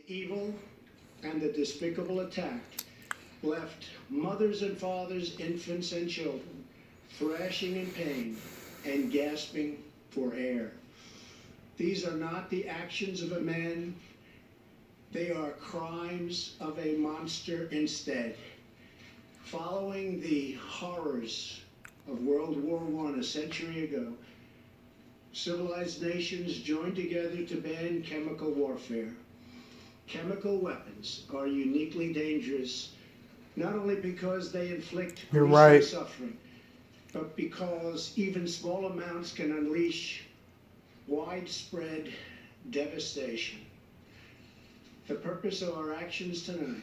Evil and the despicable attack left mothers and fathers, infants and children, thrashing in pain and gasping for air. These are not the actions of a man, they are crimes of a monster instead. Following the horrors of World War I a century ago, civilized nations joined together to ban chemical warfare. Chemical weapons are uniquely dangerous, not only because they inflict gruesome suffering, but because even small amounts can unleash widespread devastation. The purpose of our actions tonight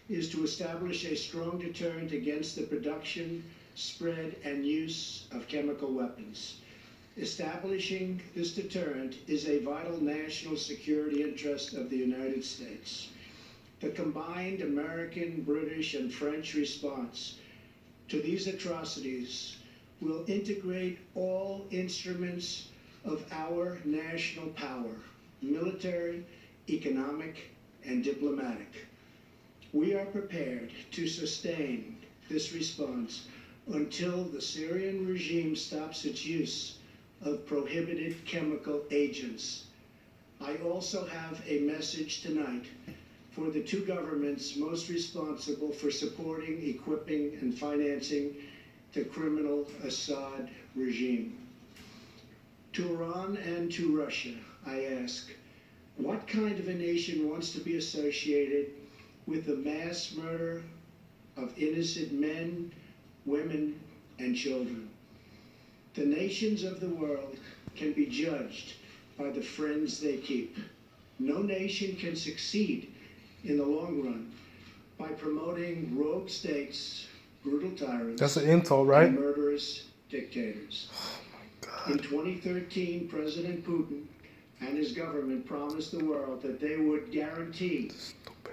is to establish a strong deterrent against the production, spread, and use of chemical weapons. Establishing this deterrent is a vital national security interest of the United States. The combined American, British, and French response to these atrocities will integrate all instruments of our national power, military, economic, and diplomatic. We are prepared to sustain this response until the Syrian regime stops its use of prohibited chemical agents. I also have a message tonight for the two governments most responsible for supporting, equipping, and financing the criminal Assad regime. To Iran and to Russia, I ask, what kind of a nation wants to be associated with the mass murder of innocent men, women, and children? The nations of the world can be judged by the friends they keep. No nation can succeed in the long run by promoting rogue states, brutal tyrants, that's an insult, right? And murderous dictators. In 2013, President Putin and his government promised the world that they would guarantee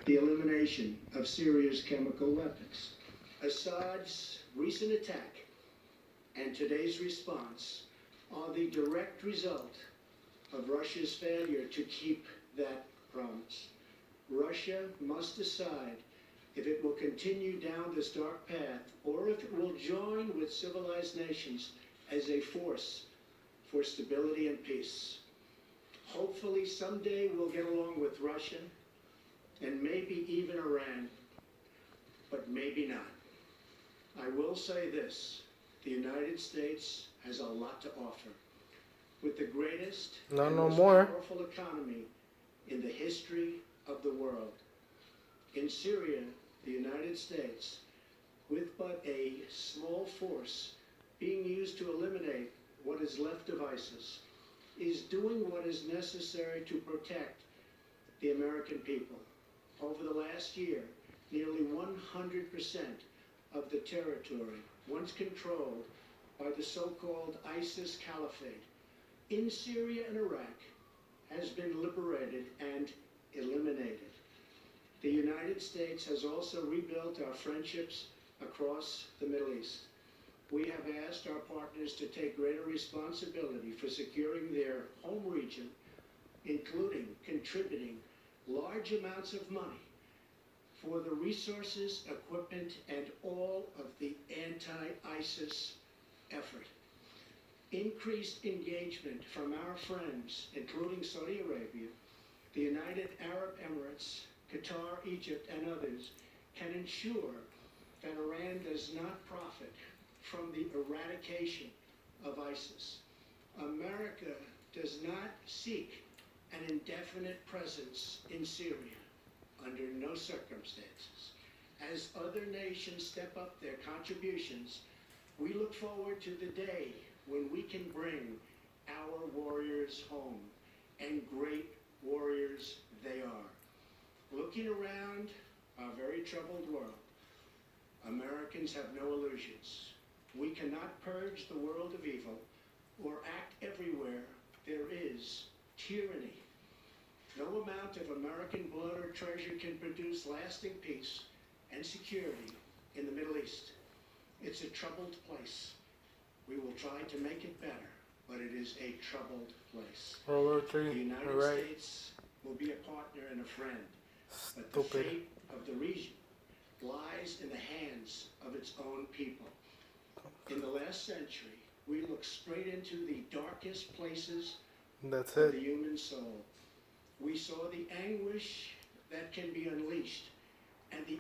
the elimination of Syria's chemical weapons. Assad's recent attack and today's response are the direct result of Russia's failure to keep that promise. Russia must decide if it will continue down this dark path or if it will join with civilized nations as a force for stability and peace. Hopefully someday we'll get along with Russia and maybe even Iran, but maybe not. I will say this. The United States has a lot to offer. With the greatest and most powerful economy in the history of the world. In Syria, the United States, with but a small force being used to eliminate what is left of ISIS, is doing what is necessary to protect the American people. Over the last year, nearly 100% of the territory once controlled by the so-called ISIS Caliphate in Syria and Iraq has been liberated and eliminated. The United States has also rebuilt our friendships across the Middle East. We have asked our partners to take greater responsibility for securing their home region, including contributing large amounts of money for the resources, equipment, and all of the anti-ISIS effort. Increased engagement from our friends, including Saudi Arabia, the United Arab Emirates, Qatar, Egypt, and others, can ensure that Iran does not profit from the eradication of ISIS. America does not seek an indefinite presence in Syria under no circumstances. As other nations step up their contributions, we look forward to the day when we can bring our warriors home, and great warriors they are. Looking around our very troubled world, Americans have no illusions. We cannot purge the world of evil or act everywhere there is tyranny. No amount of American blood or treasure can produce lasting peace and security in the Middle East. It's a troubled place. We will try to make it better, but it is a troubled place. The United States will be a partner and a friend. But the Stupid. fate of the region lies in the hands of its own people. In the last century, we looked straight into the darkest places That's of the it. human soul. We saw the anguish that can be unleashed and the